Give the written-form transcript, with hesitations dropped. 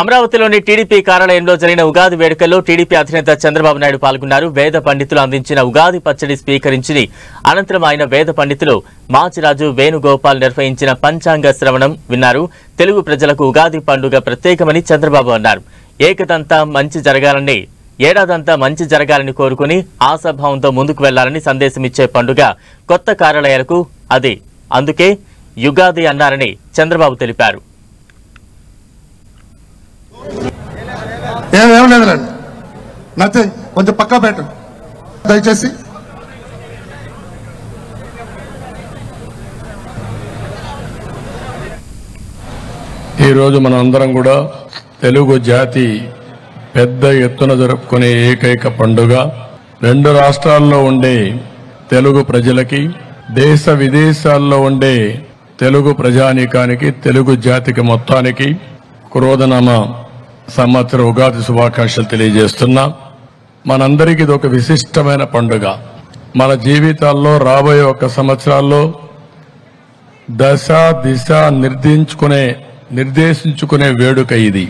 అమరావతిలోని టీడీపీ కార్యాలయంలో జరిగిన ఉగాది వేడుకల్లో టీడీపీ అధినేత చంద్రబాబు నాయుడు పాల్గొన్నారు. వేద పండితులు అందించిన ఉగాది పచ్చడి స్వీకరించి అనంతరం ఆయన వేద పండితులు మాచిరాజు వేణుగోపాల్ నిర్వహించిన పంచాంగ శ్రవణం విన్నారు. తెలుగు ప్రజలకు ఉగాది పండుగ ప్రత్యేకమని చంద్రబాబు అన్నారు. ఏడాదంతా మంచి జరగాలని కోరుకుని ఆశాభావంతో ముందుకు వెళ్లాలని సందేశమిచ్చే పండుగ కొత్త కార్యాలయాలకు అది, అందుకే యుగాది అన్నారని చంద్రబాబు తెలిపారు. ఏం లేదులేండి, నథింగ్, కొంచెం పక్కా పెట్టండి దయచేసి. ఈరోజు మనం అందరం కూడా తెలుగు జాతి పెద్ద ఎత్తున జరుపుకునే ఏకైక పండుగ. రెండు రాష్ట్రాల్లో ఉండే తెలుగు ప్రజలకి, దేశ విదేశాల్లో ఉండే తెలుగు ప్రజానీకానికి, తెలుగు జాతికి మొత్తానికి క్రోధనామ సంవత్సర ఉగాది శుభాకాంక్షలు తెలియజేస్తున్నా. మనందరికీ ఇది ఒక విశిష్టమైన పండుగ. మన జీవితాల్లో రాబోయే 1 సంవత్సరాల్లో దశ దిశ నిర్దేశించుకునే వేడుక ఇది.